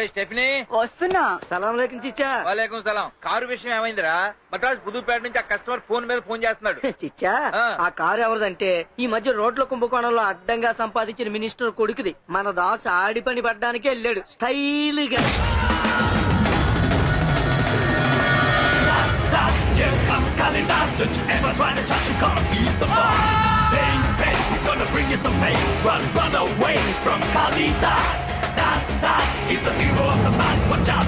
అరే స్టెఫినీ, వస్తున్నా. సలాం లేకం చిచ్చా. వాలేకుం సలాం. కారు విషయం ఏమైందిరా? మద్రాస్ పుదుపేట నుంచి ఆ కస్టమర్ ఫోన్ మీద ఫోన్ చేస్తున్నాడు. చిచ్చా, ఆ కారు ఎవరిదంటే ఈ మధ్య రోడ్ల కుంభకోణంలో అడ్డంగా సంపాదించిన మినిస్టర్ కొడుకుది. మన దాసు ఆడి పని పడ్డానికి వెళ్ళాడు స్టైల్ గా. He's the hero of the mass. Watch out,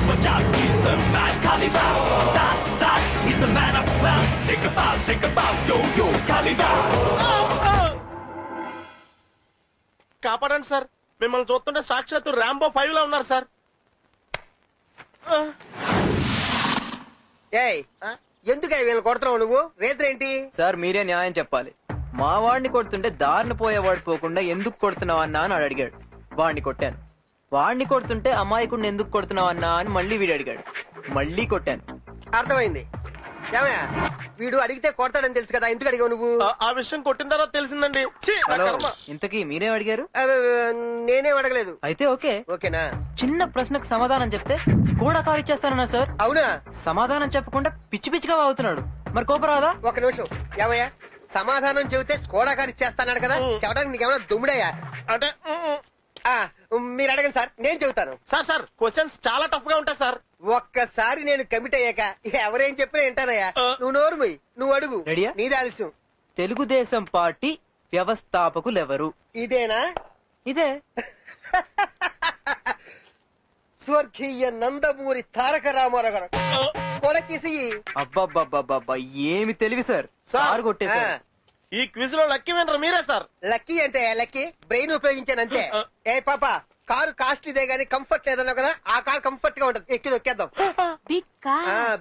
he's the mad Kalidas. Das, he's the man of class. Take a bow, yo, Kalidas. కాపాడండి సార్, మిమ్మల్ని చూస్తుంటే సాక్షాత్తు రాంబో 5 లో ఉన్నారు సార్. ఎందుకు వీళ్ళని కొడుతున్నావు నువ్వు? రేత్రేంటి సార్ మీరే న్యాయం చెప్పాలి. మా వాడిని కొడుతుంటే దారిని పోయేవాడు పోకుండా ఎందుకు కొడుతున్నావు అన్నా అని అడిగాడు. వాడిని కొట్టాను. వాడిని కొడుతుంటే అమాయకుడిని ఎందుకు కొడుతున్నావు అన్నా అని మళ్ళీ వీడు అడిగాడు. మళ్ళీ కొట్టాను. అర్థమైంది. ఏమయ్యా, వీడు అడిగితే కొడతాడని తెలుసు కదా, ఎందుకు అడిగావు నువ్వు? ఆ విషయం కొట్టిన తర్వాత తెలిసిందండి. ఛీ, నా హలో, కర్మ. ఇంతకీ మీరేం అడిగారు? నేనేం అడగలేదు. అయితే ఓకే. ఓకేనా? చిన్న ప్రశ్నకు సమాధానం చెప్తే స్కోడా కార్ ఇచ్చేస్తానన్నా సార్. అవునా? సమాధానం చెప్పకుండా పిచ్చి పిచ్చిగా వాగుతున్నాడు. మరి కోపరాదా? ఒక నిమిషం. ఏమయ్యా, సమాధానం చెబితే స్కోడా కారు ఇచ్చేస్తాడు కదా, చెప్పడానికి నీకేమైనా దుమ్ముడయ్యా? అంటే మీరు అడగండి సార్, నేను చెబుతాను. సార్ క్వశ్చన్స్ చాలా టఫ్ గా ఉంటాయి సార్. ఒక్కసారి నేను కమిట్ అయ్యాక ఎవరేం చెప్పినా వింటానయ్యా. నువ్వు నోరు మూయ్, నువ్వు అడుగు. రెడీయా? నీది ఆలస్యం. తెలుగుదేశం పార్టీ వ్యవస్థాపకులెవరు? ఇదేనా? ఇదే. స్వర్గీయ నందమూరి తారక రామారావు గారు కొడకిసి. అబ్బబ్బబ్బబ్బబ్బా, ఏమి తెలివి సార్. సార్ కొట్టేశారు. ఈ క్విజ్ లో లక్కీ వినరు మీరే సార్. లక్కీ అంటే లక్కీ బ్రెయిన్ ఉపయోగించాను అంతే. ఏ పాప, కారు కాస్ట్లీదే గానీ కంఫర్ట్ లేదన్నావు కదా, ఆ కారు కంఫర్ట్ గా ఉంటది, ఎక్కి దొక్కేద్దాం.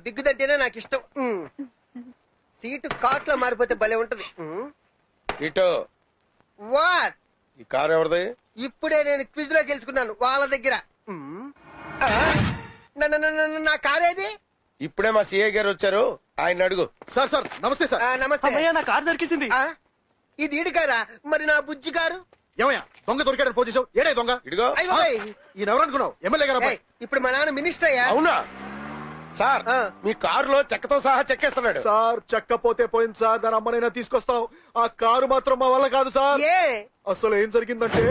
బిగ్గుదంటేనే నాకు ఇష్టం. సీటు కాట్ లో మారిపోతే భలే ఉంటది. ఇటో వాట్? ఈ కారు ఎవరిది? ఇప్పుడే నేను క్విజ్ లో గెలుచుకున్నాను వాళ్ళ దగ్గర. నా కారేది? ఇప్పుడే మా సిఐ గారు వచ్చారు, ఆయన అడుగు. సార్ నమస్తే సార్. నమస్తే. నా కారు దొరికింది. ఇది ఈడు గారా? మరి నా బుజ్జి గారు? ఏమయ్యా, దొంగ దొరికాడని ఫోన్ చేసావు? ఏడే దొంగ? ఇడిగో. ఈయన ఎవరనుకున్నావు? ఎమ్మెల్యే గారు. ఇప్పుడు మా నాన్న మినిస్టర్ అయ్యా. అవునా సార్? మీ కారులో చెక్కతో సహా చెక్కేస్తున్నాడు సార్. చెక్కపోతే పోయింది సార్, దాని అమ్మనైనా తీసుకొస్తాం. ఆ కారు మాత్రం మా వల్ల కాదు సార్. ఏ అసలు ఏం జరిగిందంటే,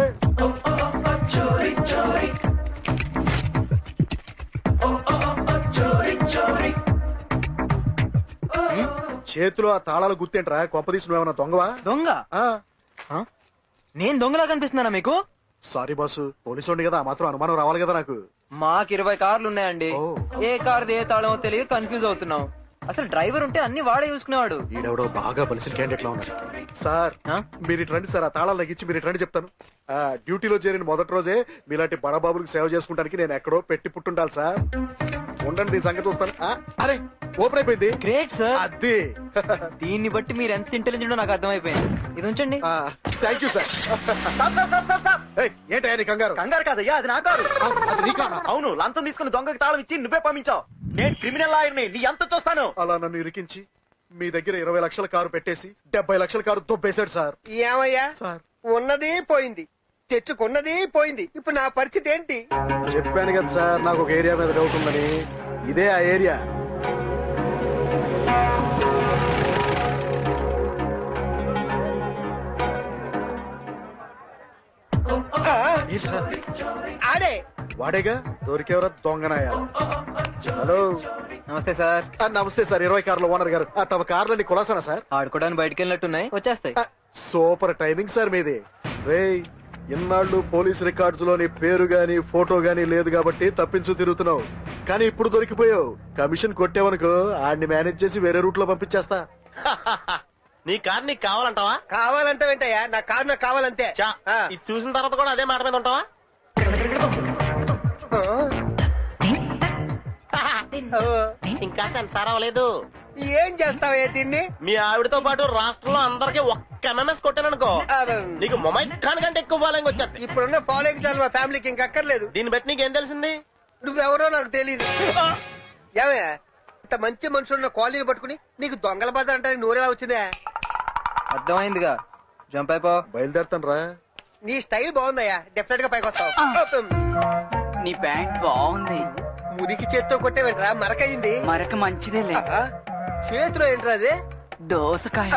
చేతిలో ఆ తాళాలు గుర్తేంట్రా? కొంపదీసి నువ్వేమన్నా దొంగవా? దొంగ? నేను దొంగలా కనిపిస్తున్నానా మీకు? సారీ బాసు, పోలీసు ఉండి కదా, ఆ మాత్రం అనుమానం రావాలి కదా నాకు. మాకు 20 కార్లు ఉన్నాయండి. ఏ కార్ది ఏ తాళమో తెలియ కన్ఫ్యూజ్ అవుతున్నాం. అసలు డ్రైవర్ ఉంటే అన్ని వాడే చూసుకునేవాడు. ఈడెవడో బాగా బలిసిన క్యాండిడేట్ లా ఉన్నాడు. సార్ మీరు ఇటు రండి సార్, ఆ తాళాలు తగ్గించి మీరు ఇటు రండి చెప్తాను. డ్యూటీలో చేరిన మొదటి రోజే మీలాంటి బడబాబులకు సేవ చేసుకుంటానికి నేను ఎక్కడో పెట్టి పుట్టుండాలి సార్. ఉండండి, దీని సంగతి చూస్తాను. అరే ఓపెన్ అయిపోయింది. Great sir. అది దీన్ని బట్టి మీరు ఎంత ఇంటెలిజెంట్ నాకు అర్థమైపోయింది. ఇది ఉంచండి. Thank you sir. ఏంటయ్యా నీ కంగారు? కంగారు కాదయ్యా, అది నా కారు. అది నీ కారా? అవును, లంచం తీసుకుని దొంగకి తాళం ఇచ్చి నువ్వే పంపించావు. నేను క్రిమినల్ లాయర్ని, నీ ఎంత చూస్తాను. అలా నన్ను ఇరికించి మీ దగ్గర 20 లక్షల కారు పెట్టేసి 70 లక్షల కారు దొబ్బేశాడు సార్. ఏమయ్యా సార్, ఉన్నది పోయింది, తెచ్చుకున్నది పోయింది, ఇప్పుడు నా పరిస్థితి ఏంటి? చెప్పాను కదా సార్, నాకు ఒక ఏరియా మీద డౌట్ ఉందని. ఇదే ఆ ఏరియా. ఆడే వాడేగా దొరికేవరా దొంగనాయా. హలో నమస్తే సార్. నమస్తే సార్. 20 కార్ల ఓనర్ గారు. తమ కార్లని కులాసానా సార్? ఆడుకోవడానికి బయటకు వెళ్ళినట్టున్నాయి, వచ్చేస్తాయి. సూపర్ టైమింగ్ సార్ మీది. రేయ్, ఇన్నాళ్ళు పోలీస్ రికార్డ్స్ లోని పేరు గాని ఫోటో గాని లేదు కాబట్టి తప్పించు తిరుగుతున్నావు. కానీ ఇప్పుడు దొరికిపోయావు. కమిషన్ కొట్టేవనుకో ఆడిని మేనేజ్ చేసి వేరే రూట్ లో పంపించేస్తా. నీ కార్ నీకు కావాలంటావా? కావాలంటే ఏంటయ్యా, నా కారు నాకు కావాలంతే. ఇది చూసిన తర్వాత కూడా అదే మాట మీద ఉంటావా? ఇంకా సెన్సార్ అవ్వలేదు. ఏం చేస్తావే దీన్ని? మీ ఆవిడతో పాటు రాష్ట్రంలో అందరికి ఒక్క ఎంఎంఎస్ కొట్టాననుకో, నీకు మొబైల్ ఖాన్ కంటే ఎక్కువ ఫాలోయింగ్ వచ్చేది. ఇప్పుడున్న ఫాలోయింగ్ చాలు మా ఫ్యామిలీకి ఇంకక్కర్లేదు. దీన్ని బట్టి నీకేం తెలిసింది? నువ్వెవరో నాకు తెలీదు. ఏమే, ఇంత మంచి మనుషులున్న కాలనీని పట్టుకుని నీకు దొంగల బాధ అంటే నూరేలా వచ్చిందే? అర్థమైందిగా, జంప్ అయిపో. బయలుదేరుతాను రా. నీ స్టైల్ బాగుందయ్యా, డెఫినెట్ గా పైకి వస్తావు. నీ ప్యాంట్ బాగుంది. మురికి చేత్తో కొట్టేవేంట్రా మరకయింది. మరక మంచిదేలే. చేతిలో ఏంట్రా అది? దోసకాయ.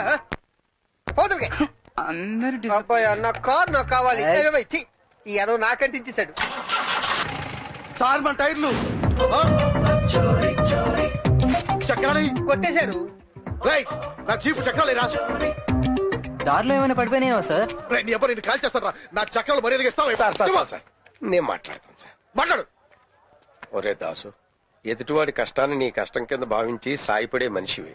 పోతులకే. అందరు అబ్బాయి నా కార్ నాకు కావాలి. ఛీ, ఈ ఏదో నాకంటించేశాడు. సార్ మన టైర్లు చక్రాలు కొట్టేశారు. రైట్ నా చీపు చక్రాలు రా. దారిలో ఏమైనా పడిపోయినాయా సార్? నీ అబ్బా నేను కాల్ చేస్తాను రా. నా చక్రాలు మర్యాదగా ఇస్తావా? నేను మాట్లాడతాను సార్. మాట్లాడు. ఒరే దాసు, ఎదుటివాడి కష్టాన్ని నీ కష్టం కింద భావించి సాయపడే మనిషివి.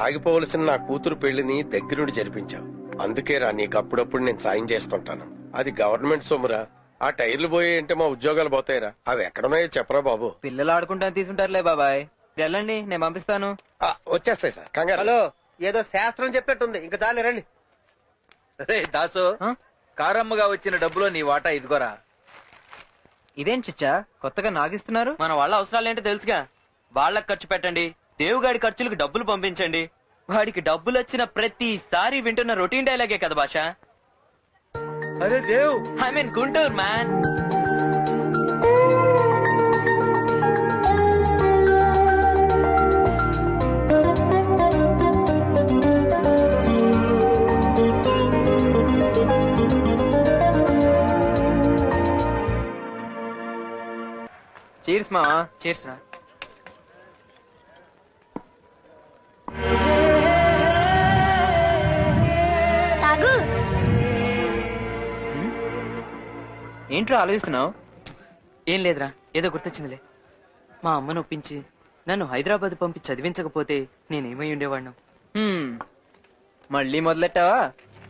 ఆగిపోవలసిన నా కూతురు పెళ్లిని దగ్గరుండి జరిపించావు. అందుకేరా నీకు అప్పుడప్పుడు నేను సాయం చేస్తుంటాను. అది గవర్నమెంట్ సొమ్మురా. ఆ టైర్లు పోయాయంటే మా ఉద్యోగాలు పోతాయిరా. అవి ఎక్కడున్నాయో చెప్పరా బాబు. పిల్లలు ఆడుకుంటా తీసుంటారులే బాబాయ్. వెళ్ళండి, నేను పంపిస్తాను. వచ్చేస్తాయి సార్, కంగారు. హలో, ఏదో శాస్త్రం చెప్పినట్టుంది. ఇంకా చాలే రండి. రే దాసు, ఆ? కారమ్మగా వచ్చిన డబ్బులో నీ వాటా ఇదిగోరా. ఇదేం చిచ్చా కొత్తగా నాగిస్తున్నారు? మన వాళ్ళ అవసరాలు ఏంటో తెలుసుగా. వాళ్ళకి ఖర్చు పెట్టండి, దేవుగాడి ఖర్చులకు డబ్బులు పంపించండి. వాడికి డబ్బులు వచ్చిన ప్రతిసారి వింటున్న రొటీన్ డైలాగే కదా భాష. అరే Dev, I mean Guntur man. Cheers మావా. చేర్చురా. ఏంట్రా ఆలోచిస్తున్నావు? ఏం లేదురా, ఏదో గుర్తొచ్చిందిలే. మా అమ్మను ఒప్పించి నన్ను హైదరాబాద్ పంపి చదివించకపోతే నేనేమై ఉండేవాడిను. మళ్ళీ మొదలెట్టావా?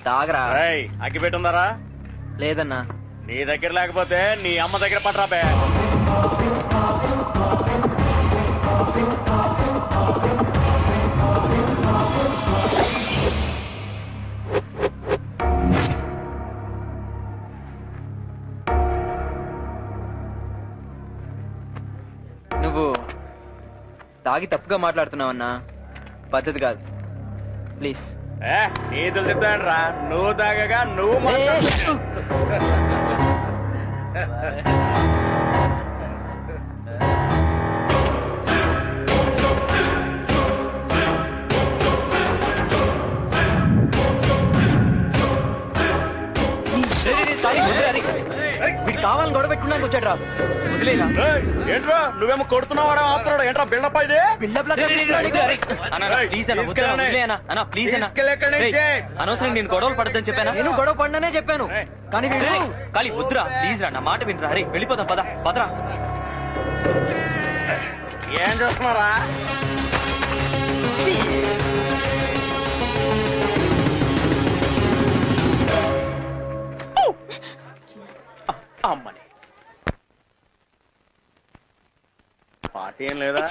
తాగరా. అగ్గి పెట్టుందారా? లేదన్నా. నీ దగ్గర లేకపోతే నీ అమ్మ దగ్గర పట్రాపే. నువ్వు తాగి తప్పుగా మాట్లాడుతున్నావన్నా. పద్ధతి కాదు, ప్లీజ్. నీతులు చెప్తాను రా. నువ్వు తాగగా నువ్వు మాట్లాడు. వీడు కావాలని గొడవ పెట్టుకున్నానికి వచ్చాడు రా. వదిలేరా. ఏంట్రా నువ్వేమో కొడుతున్నావాడా ఆపుతున్నాడు? ఏంట్రా బిల్డప్ అయితే? అనవసరం నేను గొడవలు పడద్దని చెప్పానా? నేను గొడవ పడిననే చెప్పాను, కానీ వీడు ఖాళీ వద్దురా ప్లీజ్ రా, నా మాట వినరా. అరే వెళ్ళిపోదాం, పద పదరా. ఏం చూస్తున్నారా? అమ్మని పాట ఏం లేదా?